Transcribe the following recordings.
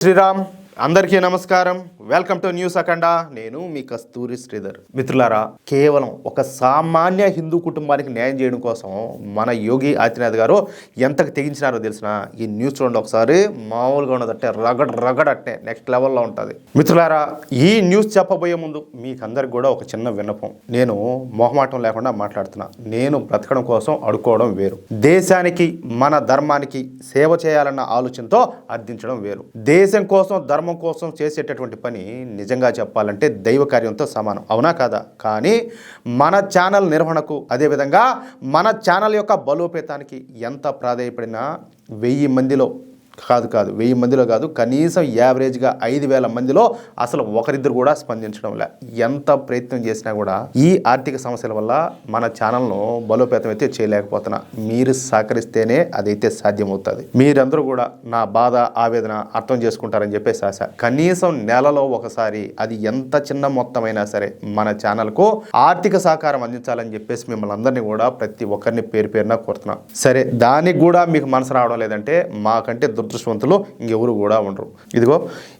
శ్రీరామ్ అందరికీ నమస్కారం. Welcome to news అఖండ. నేను మీ కస్తూరి శ్రీధర్. మిత్రులారా, కేవలం ఒక సామాన్య హిందూ కుటుంబానికి న్యాయం చేయడం కోసం మన యోగి ఆదిత్యనాథ్ గారు ఎంతకు తెగించినారో తెలిసిన ఈ న్యూస్ చూడండి ఒకసారి. మామూలుగా ఉన్నదంటే రగడ నెక్స్ట్ లెవెల్లో ఉంటుంది. మిత్రులారా, ఈ న్యూస్ చెప్పబోయే ముందు మీకు అందరికి కూడా ఒక చిన్న విన్నపం. నేను మొహమాటం లేకుండా మాట్లాడుతున్నా. నేను బ్రతకడం కోసం అడుకోవడం వేరు, దేశానికి మన ధర్మానికి సేవ చేయాలన్న ఆలోచనతో అర్థించడం వేరు. దేశం కోసం ధర్మం కోసం చేసేటటువంటి పని నిజంగా చెప్పాలంటే దైవ కార్యంతో సమానం, అవునా కాదా? కానీ మన ఛానల్ నిర్వహణకు, అదేవిధంగా మన ఛానల్ యొక్క బలోపేతానికి ఎంత ప్రాధాన్యపడినా 1000 మందిలో కాదు 1000 మందిలో కాదు, కనీసం యావరేజ్గా 5000 మందిలో అసలు ఒకరిద్దరు కూడా స్పందించడం లే. ఎంత ప్రయత్నం చేసినా కూడా ఈ ఆర్థిక సమస్యల వల్ల మన ఛానల్ను బలోపేతం అయితే చేయలేకపోతున్నా. మీరు సహకరిస్తేనే అదైతే సాధ్యమవుతుంది. మీరందరూ కూడా నా బాధ ఆవేదన అర్థం చేసుకుంటారని చెప్పేసి ఆశ. కనీసం నెలలో ఒకసారి, అది ఎంత చిన్న మొత్తమైనా సరే, మన ఛానల్కు ఆర్థిక సహకారం అందించాలని చెప్పేసి మిమ్మల్ని అందరినీ కూడా ప్రతి ఒక్కరిని పేరున కోరుతున్నా. సరే, దానికి కూడా మీకు మనసు రావడం లేదంటే మాకంటే దురదృష్టవంతులు ఇంకెవరు కూడా ఉండరు. ఇదిగో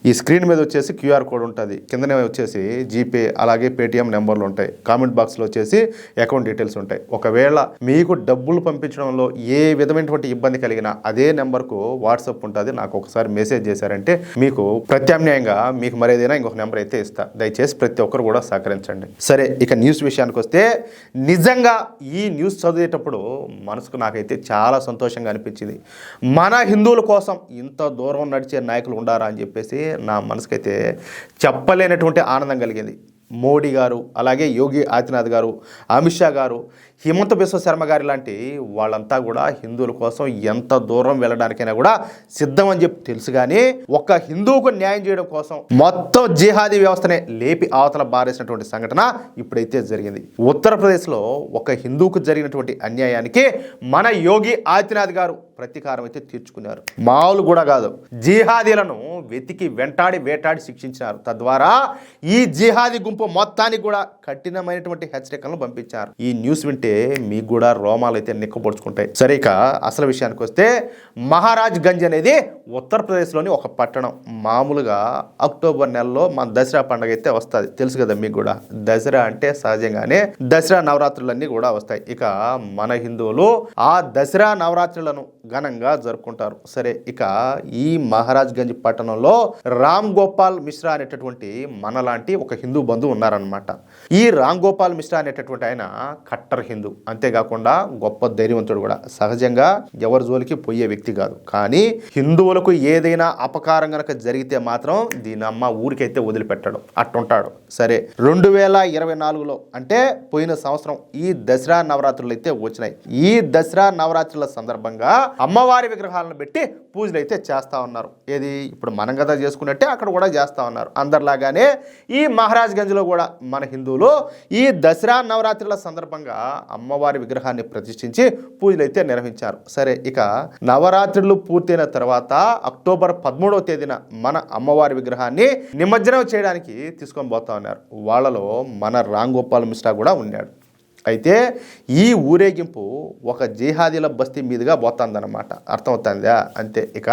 ఈ స్క్రీన్ మీద వచ్చేసి క్యూఆర్ కోడ్ ఉంటుంది, కిందనే వచ్చేసి జీపే అలాగే పేటిఎం నెంబర్లు ఉంటాయి, కామెంట్ బాక్స్లో వచ్చేసి అకౌంట్ డీటెయిల్స్ ఉంటాయి. ఒకవేళ మీకు డబ్బులు పంపించడంలో ఏ విధమైనటువంటి ఇబ్బంది కలిగినా అదే నెంబర్కు వాట్సాప్ ఉంటుంది, నాకు ఒకసారి మెసేజ్ చేశారంటే మీకు ప్రత్యామ్నాయంగా మీకు మరేదైనా ఇంకొక నెంబర్ అయితే ఇస్తా. దయచేసి ప్రతి ఒక్కరు కూడా సహకరించండి. సరే, ఇక న్యూస్ విషయానికి వస్తే, నిజంగా ఈ న్యూస్ చదివేటప్పుడు మనసుకు నాకైతే చాలా సంతోషంగా అనిపించింది. మన హిందువుల కోసం ఇంత దూరం నడిచే నాయకులు ఉండారా అని చెప్పేసి నా మనసుకైతే చెప్పలేనటువంటి ఆనందం కలిగింది. మోడీ గారు, అలాగే యోగి ఆదిత్యనాథ్ గారు, అమిత్ షా గారు, హిమంత బిశ్వ శర్మ గారి లాంటి వాళ్ళంతా కూడా హిందువుల కోసం ఎంత దూరం వెళ్ళడానికైనా కూడా సిద్ధం అని చెప్పి తెలుసు. కానీ ఒక హిందువుకు న్యాయం చేయడం కోసం మొత్తం జిహాదీ వ్యవస్థనే లేపి అవతల బారేసినటువంటి సంఘటన ఇప్పుడైతే జరిగింది. ఉత్తరప్రదేశ్లో ఒక హిందువుకు జరిగినటువంటి అన్యాయానికి మన యోగి ఆదిత్యనాథ్ గారు ప్రతీకారం అయితే తీర్చుకున్నారు. మామూలు కూడా కాదు, జిహాదీలను వెతికి వేటాడి శిక్షించినారు. తద్వారా ఈ జిహాదీ గుంపు మొత్తానికి కూడా కఠినమైనటువంటి హెచ్చరికలను పంపించారు. ఈ న్యూస్ వింటే మీకు కూడా రోమాలు అయితే నిక్కపొడుచుకుంటాయి. సరే, ఇక అసలు విషయానికి వస్తే, మహారాజ్ గంజ్ అనేది ఉత్తరప్రదేశ్లోని ఒక పట్టణం. మామూలుగా అక్టోబర్ నెలలో మన దసరా పండుగ అయితే వస్తుంది, తెలుసు కదా మీకు కూడా. దసరా అంటే సహజంగానే దసరా నవరాత్రులన్నీ కూడా వస్తాయి. ఇక మన హిందువులు ఆ దసరా నవరాత్రులను ఘనంగా జరుపుకుంటారు. సరే, ఇక ఈ మహారాజ్ గంజ్ పట్టణంలో రామ్ గోపాల్ మిశ్రా అనేటటువంటి మనలాంటి ఒక హిందూ బంధువు ఉన్నారనమాట. ఈ రామ్ గోపాల్ మిశ్రా అనేటటువంటి ఆయన కట్టర్ హిందూ, అంతేకాకుండా గొప్ప ధైర్యవంతుడు కూడా. సహజంగా ఎవరి జోలికి పోయే వ్యక్తి కాదు. కానీ హిందువులకు ఏదైనా అపకారం గనక జరిగితే మాత్రం దీని అమ్మ ఊరికైతే వదిలిపెట్టడం అట్టుంటాడు. సరే, 2024లో అంటే పోయిన సంవత్సరం ఈ దసరా నవరాత్రులు అయితే వచ్చినాయి. ఈ దసరా నవరాత్రుల సందర్భంగా అమ్మవారి విగ్రహాలను పెట్టి పూజలు అయితే చేస్తా ఉన్నారు. ఏది ఇప్పుడు మనం కదా చేసుకున్నట్టే అక్కడ కూడా చేస్తా ఉన్నారు. అందరిలాగానే ఈ మహారాజ్ గంజ్లో కూడా మన హిందువులు ఈ దసరా నవరాత్రుల సందర్భంగా అమ్మవారి విగ్రహాన్ని ప్రతిష్ఠించి పూజలు అయితే నిర్వహించారు. సరే, ఇక నవరాత్రులు పూర్తయిన తర్వాత అక్టోబర్ 13వ తేదీన మన అమ్మవారి విగ్రహాన్ని నిమజ్జనం చేయడానికి తీసుకొని పోతా ఉన్నారు. వాళ్ళలో మన రామ్ గోపాల్ మిశ్రా కూడా ఉన్నాడు. అయితే ఈ ఊరేగింపు ఒక జిహాదీల బస్తీ మీదుగా పోతుందన్నమాట. అర్థమవుతుందా? అంతే. ఇక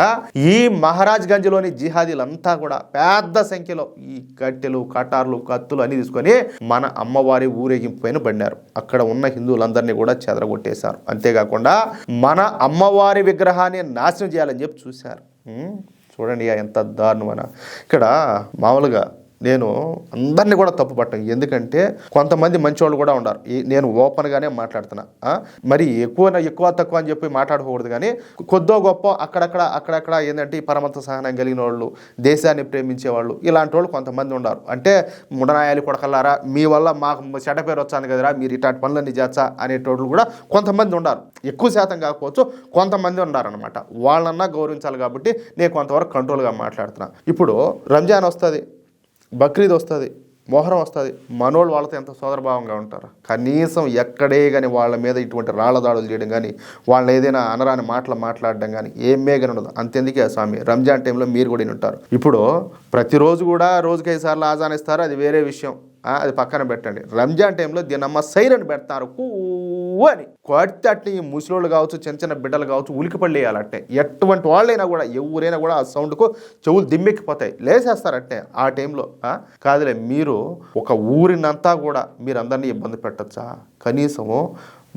ఈ మహారాజ్ గంజ్లోని జిహాదీలంతా కూడా పెద్ద సంఖ్యలో ఈ కట్టెలు, కటార్లు, కత్తులు అన్ని తీసుకొని మన అమ్మవారి ఊరేగింపు పైన పడినారు. అక్కడ ఉన్న హిందువులందరినీ కూడా చెదరగొట్టేశారు. అంతేకాకుండా మన అమ్మవారి విగ్రహాన్ని నాశనం చేయాలని చెప్పి చూశారు. చూడండి ఎంత దారుణమైన. ఇక్కడ మామూలుగా నేను అందరినీ కూడా తప్పు పట్టాను. ఎందుకంటే కొంతమంది మంచివాళ్ళు కూడా ఉన్నారు. నేను ఓపెన్గానే మాట్లాడుతున్నా. మరి ఎక్కువ తక్కువ అని చెప్పి మాట్లాడకూడదు. కానీ కొద్దో గొప్ప అక్కడక్కడ ఏంటంటే ఈ పరమంత సహనం కలిగిన వాళ్ళు, దేశాన్ని ప్రేమించే వాళ్ళు, ఇలాంటి వాళ్ళు కొంతమంది ఉన్నారు. అంటే ముడనాయాలు కొడకల్లారా, మీ వల్ల మాకు చెడ్డ పేరు వచ్చాను కదరా, మీరు ఇట్లాంటి పనులన్నీ చేస్తా అనేటోళ్ళు కూడా కొంతమంది ఉన్నారు. ఎక్కువ శాతం కాకపోవచ్చు, కొంతమంది ఉన్నారనమాట. వాళ్ళన్నా గౌరవించాలి కాబట్టి నేను కొంతవరకు కంట్రోల్గా మాట్లాడుతున్నా. ఇప్పుడు రంజాన్ వస్తుంది, బక్రీద్ వస్తుంది, మొహరం వస్తుంది. మనోళ్ళు వాళ్ళతో ఎంత సోదరభావంగా ఉంటారు. కనీసం ఎక్కడే కానీ వాళ్ళ మీద ఇటువంటి రాళ్ల దాడులు చేయడం కానీ, వాళ్ళని ఏదైనా అనరాని మాటలు మాట్లాడడం కానీ ఏమే కానీ ఉండదు. అంతెందుకే స్వామి, రంజాన్ టైంలో మీరు కూడా ఉంటారు. ఇప్పుడు ప్రతిరోజు కూడా రోజుకి 5 సార్లు ఆజాన్ ఇస్తారు, అది వేరే విషయం. అది పక్కన పెట్టండి. రంజాన్ టైంలో దీనమ్మ సైరన్ పెడతారు, అని కొడితే అట్టే ఈ ముసలోళ్ళు కావచ్చు, చిన్న చిన్న బిడ్డలు కావచ్చు, ఉలికిపడి వేయాలంటే ఎటువంటి వాళ్ళైనా కూడా ఎవరైనా కూడా ఆ సౌండ్కు చెవులు దిమ్మెక్కిపోతాయి, లేసేస్తారంటే ఆ టైంలో. కాదులే, మీరు ఒక ఊరినంతా కూడా మీరు అందరినీ ఇబ్బంది పెట్టచ్చా? కనీసము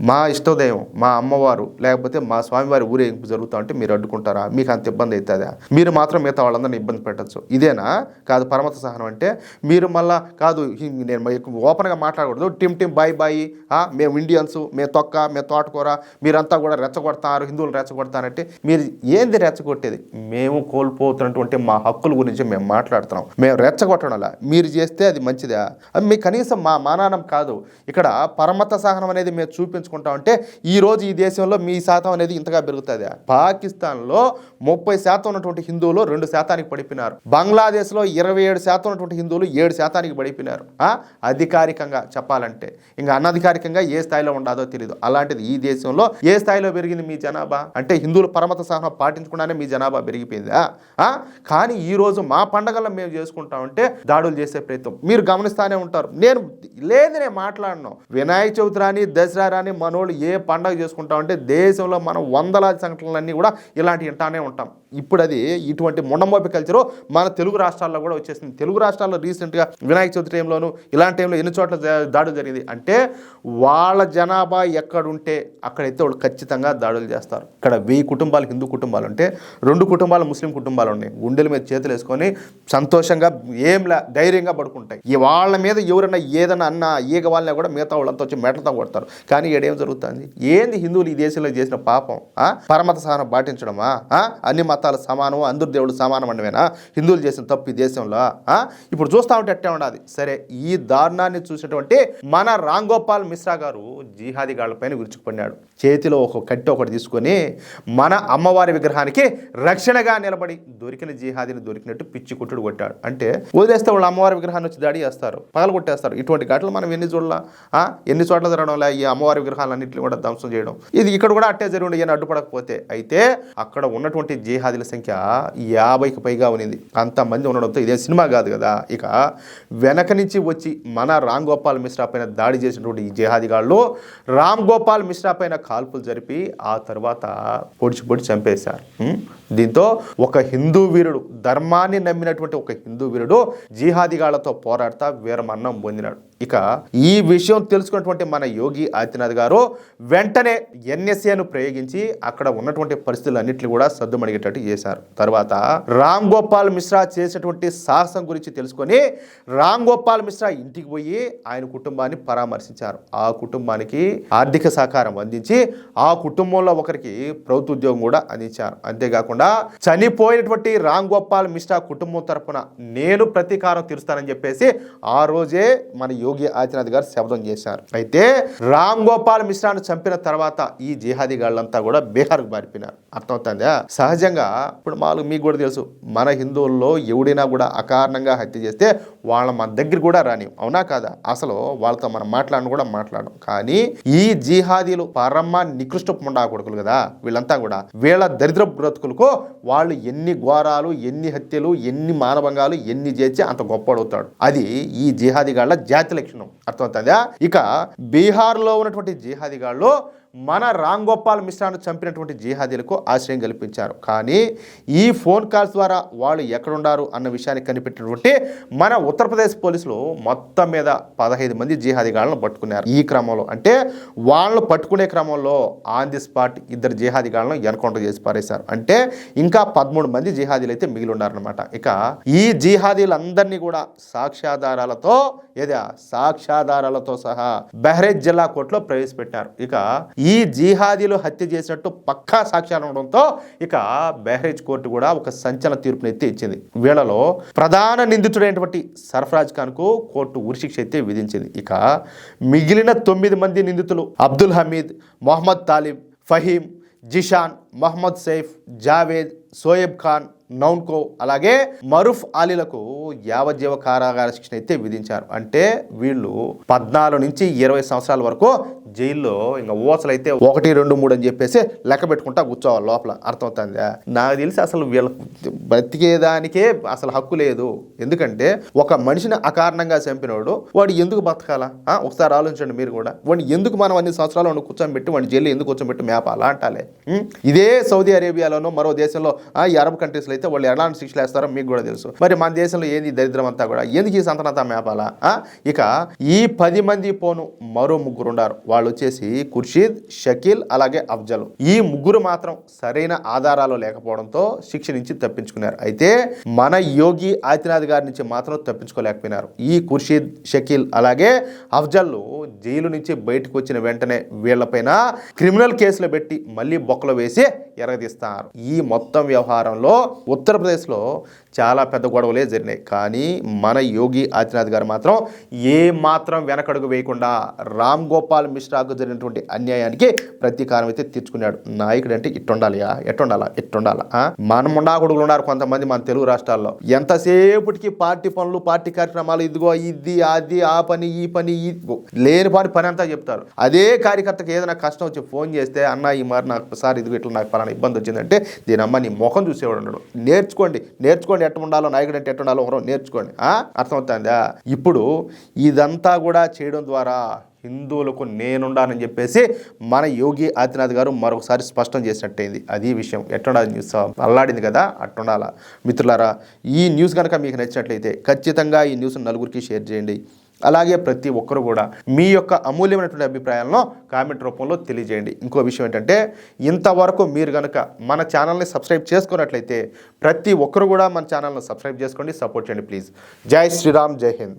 మా ఇష్టోదయం, మా అమ్మవారు లేకపోతే మా స్వామివారి ఊరేగింపు జరుగుతూ ఉంటే మీరు అడ్డుకుంటారా? మీకు అంత ఇబ్బంది అవుతుందా? మీరు మాత్రం మిగతా వాళ్ళందరినీ ఇబ్బంది పెట్టచ్చు. ఇదేనా కాదు పరమత సహనం అంటే? మీరు మళ్ళా కాదు, నేను ఓపెన్గా మాట్లాడకూడదు, టిమ్ బాయ్ బాయ్, మేము ఇండియన్స్, మేము తొక్క, మేము తోటకూర, మీరంతా కూడా రెచ్చగొడతారు, హిందువులు రెచ్చగొడతారంటే మీరు ఏంది రెచ్చగొట్టేది? మేము కోల్పోతున్నటువంటి మా హక్కుల గురించి మేము మాట్లాడుతున్నాం. మేము రెచ్చగొట్టడంలా, మీరు చేస్తే అది మంచిదా? అది మీ కనీసం మా మానానం కాదు. ఇక్కడ పరమత సహనం అనేది మేము చూపించుకుంటాం అంటే ఈరోజు ఈ దేశంలో మీ శాతం అనేది ఇంతగా పెరుగుతుంది. పాకిస్తాన్లో 30% ఉన్నటువంటి హిందువులు 2% పడిపోయినారు. బంగ్లాదేశ్లో 27% ఉన్నటువంటి హిందువులు 7% పడిపోయినారు. అధికారికంగా చెప్పాలంటే, ఇంకా అనధికారికంగా ఏ స్థాయిలో ఉండదో తెలియదు. అలాంటిది ఈ దేశంలో ఏ స్థాయిలో పెరిగింది మీ జనాభా? అంటే హిందువులు పరమత సహనం పాటించకుండానే మీ జనాభా పెరిగిపోయిందా? కానీ ఈరోజు మా పండగల్లో మేము చేసుకుంటామంటే దాడులు చేసే ప్రయత్నం మీరు గమనిస్తూనే ఉంటారు. నేను మాట్లాడను. వినాయక చవితి రాని, దసరా రాని, మనోళ్ళు ఏ పండగ చేసుకుంటామంటే దేశంలో మనం వందలాది సంఘటనలన్నీ కూడా ఇలాంటి వింటానే ఉంటాం. ఇప్పుడు అది ఇటువంటి ముండమోపి కల్చరు మన తెలుగు రాష్ట్రాల్లో కూడా వచ్చేసింది. తెలుగు రాష్ట్రాల్లో రీసెంట్గా వినాయక చవితి టైంలోను ఇలాంటి టైంలో ఎన్ని చోట్ల దాడులు జరిగింది అంటే వాళ్ళ జనాభా ఎక్కడుంటే అక్కడైతే వాళ్ళు ఖచ్చితంగా దాడులు చేస్తారు. ఇక్కడ 1000 కుటుంబాలు హిందూ కుటుంబాలు ఉంటే 2 కుటుంబాలు ముస్లిం కుటుంబాలు ఉన్నాయి. గుండెల మీద చేతులు వేసుకొని సంతోషంగా ధైర్యంగా పడుకుంటాయి. వాళ్ళ మీద ఎవరైనా ఏదైనా అన్నా ఈగ వాళ్ళని కూడా మిగతా వాళ్ళంతా వచ్చి మెట్లతో కొడతారు. కానీ ఏడేం జరుగుతుంది? ఏంది హిందువులు ఈ దేశంలో చేసిన పాపం? పరమత సహనం పాటించడమా? అన్ని మతాలు సమానం, అందరు దేవుడు సమానం అంటేనా హిందువులు చేసిన తప్పు ఈ దేశంలో? ఇప్పుడు చూస్తా ఉంటే అట్టే ఉండాలి. సరే, ఈ దారుణాన్ని చూసినటువంటి మన రామ్ గోపాల్ మిశ్రా గారు జిహాదీ గాళ్ల పైన విరుచుకుపడినాడు. చేతిలో ఒక కట్టె ఒకటి తీసుకొని మన అమ్మవారి విగ్రహానికి రక్షణగా నిలబడి దొరికిన జిహాదీని దొరికినట్టు పిచ్చి కుట్టుడు కొట్టాడు. అంటే వదిలేస్తే వాళ్ళు అమ్మవారి విగ్రహాన్ని వచ్చి దాడి చేస్తారు, పగలగొట్టేస్తారు. ఇటువంటి ఘటనలు మనం ఎన్ని చోట్ల జరగడంలా ఈ అమ్మవారి విగ్రహాలన్నింటినీ కూడా ధ్వంసం చేయడం. ఇది ఇక్కడ కూడా అట్టే జరిగి ఈయన అడ్డుపడకపోతే. అయితే అక్కడ ఉన్నటువంటి జిహాదీల సంఖ్య 50కి పైగా ఉన్నింది. అంతమంది ఉండడంతో ఇదే సినిమా కాదు కదా. ఇక వెనక నుంచి వచ్చి మన రామ్ గోపాల్ మిశ్రా పైన దాడి చేసినటువంటి ఈ జిహాదీగాళ్ళు రామ్ గోపాల్ మిశ్రా పైన కాల్పులు జరిపి ఆ తర్వాత పొడిచి చంపేశారు. దీంతో ఒక హిందూ వీరుడు, ధర్మాన్ని నమ్మినటువంటి ఒక హిందూ వీరుడు జిహాదీగాళ్లతో పోరాడుతా వీరమరణం పొందినాడు. ఇక ఈ విషయం తెలుసుకున్నటువంటి మన యోగి ఆదిత్యనాథ్ గారు వెంటనే ఎన్ఎస్ఏను ప్రయోగించి అక్కడ ఉన్నటువంటి పరిస్థితులన్నింటినీ కూడా సద్దుమణిగేటట్టు చేశారు. తర్వాత రామ్ గోపాల్ మిశ్రా చేసినటువంటి సాహసం గురించి తెలుసుకొని రామ్ గోపాల్ మిశ్రా ఇంటికి పోయి ఆయన కుటుంబాన్ని పరామర్శించారు. ఆ కుటుంబానికి ఆర్థిక సహకారం అందించి ఆ కుటుంబంలో ఒకరికి ప్రభుత్వ ఉద్యోగం కూడా అందించారు. అంతేకాకుండా చనిపోయినటువంటి రామ్ గోపాల్ మిశ్రా కుటుంబం తరపున నేను ప్రతీకారం తీరుస్తానని చెప్పేసి ఆ రోజే మన యోగి ఆదిత్యనాథ్ గారు శపథం చేశారు. అయితే రామ్ గోపాల్ మిశ్రాను చంపిన తర్వాత ఈ జిహాదీ గాళ్ళంతా కూడా బీహార్కు పారిపోయినారు. అర్థమవుతుందా? సహజంగా ఇప్పుడు మీకు కూడా తెలుసు, మన హిందువుల్లో ఎవడైనా కూడా అకారణంగా హత్య చేస్తే మన దగ్గర కూడా రాని, అవునా కాదా? అసలు వాళ్ళతో మనం మాట్లాడడం. కానీ ఈ జిహాదీలు పరమ నికృష్టపు ముండా కొడుకులు కదా వీళ్ళంతా కూడా. వీళ్ళ దరిద్ర బ్రతుకులకు వాళ్ళు ఎన్ని ఘోరాలు, ఎన్ని హత్యలు, ఎన్ని మానభంగాలు ఎన్ని చేసి అంత గొప్పడవుతాడు. అది ఈ జిహాదీ గాళ్ళ జాతి లక్షణం. అర్థమవుతుందా? ఇక బీహార్లో ఉన్నటువంటి జిహాదీ గాళ్ళు మన రామ్ గోపాల్ మిశ్రాను చంపినటువంటి జిహాదీలకు ఆశ్రయం కల్పించారు. కానీ ఈ ఫోన్ కాల్స్ ద్వారా వాళ్ళు ఎక్కడున్నారు అన్న విషయాన్ని కనిపెట్టినటువంటి మన ఉత్తరప్రదేశ్ పోలీసులు మొత్తం మీద 15 మంది జిహాదీగాళ్ళను పట్టుకున్నారు. ఈ క్రమంలో అంటే వాళ్ళను పట్టుకునే క్రమంలో ఆన్ ది స్పాట్ 2 జిహాదీగాళ్ళను ఎన్కౌంటర్ చేసి పారేశారు. అంటే ఇంకా 13 మంది జిహాదీలు అయితే మిగిలి ఉన్నారనమాట. ఇక ఈ జిహాదీలందరినీ కూడా సాక్ష్యాధారాలతో సహా బహ్రైచ్ జిల్లా కోర్టులో ప్రవేశపెట్టారు. ఇక ఈ జిహాదీలు హత్య చేసినట్టు పక్కా సాక్ష్యాలు ఉండడంతో ఇక బహ్రైచ్ కోర్టు కూడా ఒక సంచలన తీర్పునైతే ఇచ్చింది. వీళ్ళలో ప్రధాన నిందితుడైనటువంటి సర్ఫరాజ్ ఖాన్ కు కోర్టు ఉరిశిక్ష అయితే విధించింది. ఇక మిగిలిన 9 మంది నిందితులు అబ్దుల్ హమీద్, మొహమ్మద్ తాలిబ్, ఫహీం, జిషాన్, మహమ్మద్ సైఫ్, జావేద్, సోయబ్ ఖాన్, నౌన్కో అలాగే మరూఫ్ అలీలకు యావజ్జీవ కారాగార శిక్షణ అయితే విధించారు. అంటే వీళ్ళు 14 నుంచి 20 సంవత్సరాల వరకు జైల్లో ఇంకా ఊసలు అయితే 1, 2, 3 అని చెప్పేసి లెక్క పెట్టుకుంటా కూర్చోవాలి లోపల. అర్థమవుతుందా? నాకు తెలిసి అసలు వీళ్ళ బ్రతికేదానికే అసలు హక్కు లేదు. ఎందుకంటే ఒక మనిషిని అకారణంగా చంపినోడు వాడు ఎందుకు బతకాలా? ఒకసారి ఆలోచించండి మీరు కూడా. వాడిని ఎందుకు మనం అన్ని సంవత్సరాలు వాడిని కూర్చోబెట్టి వాడిని జైలు ఎందుకు కూర్చోబెట్టి మేపాలా అంటాలే. ఇదే సౌదీ అరేబియాలోనో మరో దేశంలో ఈ అరబ్ కంట్రీస్లో అయితే వాళ్ళు ఎలాంటి శిక్షలు వేస్తారో మీకు కూడా తెలుసు. మరి మన దేశంలో ఏంది దరిద్రం అంతా కూడా? ఎందుకు ఈ సంతనంతా మేపాలా? ఇక ఈ 10 మంది పోను మరో 3 ఉన్నారు. వాళ్ళు వచ్చేసి ఖుర్షీద్, షకీల్ అలాగే అఫ్జల్. ఈ 3 మాత్రం సరైన ఆధారాలు లేకపోవడంతో శిక్ష నుంచి తప్పించుకున్నారు. అయితే మన యోగి ఆదిత్యనాథ్ గారి నుంచి మాత్రం తప్పించుకోలేకపోయినారు. ఈ ఖుర్షీద్, షకీల్ అలాగే అఫ్జల్ జైలు నుంచి బయటకు వచ్చిన వెంటనే వీళ్లపైన క్రిమినల్ కేసులు పెట్టి మళ్ళీ బొక్కలు వేసి ఎరగదీస్తారు. ఈ మొత్తం వ్యవహారంలో ఉత్తరప్రదేశ్లో చాలా పెద్ద గొడవలే జరిగినాయి. కానీ మన యోగి ఆదిత్యనాథ్ గారు మాత్రం ఏ మాత్రం వెనకడుగు వేయకుండా రామ్ గోపాల్ మిశ్రాకు జరిగినటువంటి అన్యాయానికి ప్రతీకారం అయితే తీర్చుకున్నాడు. నాయకుడు అంటే ఇట్టుండాలియా? ఎట్టుండాలా? మన ముండాకుడుగులు ఉన్నారు కొంతమంది మన తెలుగు రాష్ట్రాల్లో. ఎంతసేపటికి పార్టీ పనులు, పార్టీ కార్యక్రమాలు, ఇదిగో ఇది అది, ఆ పని ఈ పని, లేని పని అంతా చెప్తారు. అదే కార్యకర్తకి ఏదైనా కష్టం వచ్చి ఫోన్ చేస్తే, అన్న ఈ మరి నాకు సార్ ఇదిగో ఇట్లా నాకు పలానా ఇబ్బంది వచ్చిందంటే, దీని అమ్మ నీ ముఖం చూసేవాడు ఉన్నాడు. నేర్చుకోండి ఎట్ట ఉండాలో, నాయకుడు అంటే ఎట్ట ఉండాలో ఒకరో నేర్చుకోండి. అర్థమవుతుందా? ఇప్పుడు ఇదంతా కూడా చేయడం ద్వారా హిందువులకు నేనుండానని చెప్పేసి మన యోగి ఆదిత్యనాథ్ గారు మరొకసారి స్పష్టం చేసినట్టయింది. అది విషయం. ఎట్టుండాలి న్యూస్ అల్లాడింది కదా, అట్టుండాలా. మిత్రులారా, ఈ న్యూస్ కనుక మీకు నచ్చినట్లయితే ఖచ్చితంగా ఈ న్యూస్ నలుగురికి షేర్ చేయండి. అలాగే ప్రతి ఒక్కరు కూడా మీ యొక్క అమూల్యమైనటువంటి అభిప్రాయాలను కామెంట్ రూపంలో తెలియజేయండి. ఇంకో విషయం ఏంటంటే, ఇంతవరకు మీరు కనుక మన ఛానల్ని సబ్స్క్రైబ్ చేసుకున్నట్లయితే ప్రతి ఒక్కరు కూడా మన ఛానల్ని సబ్స్క్రైబ్ చేసుకోండి, సపోర్ట్ చేయండి ప్లీజ్. జై శ్రీరామ్, జై హింద్.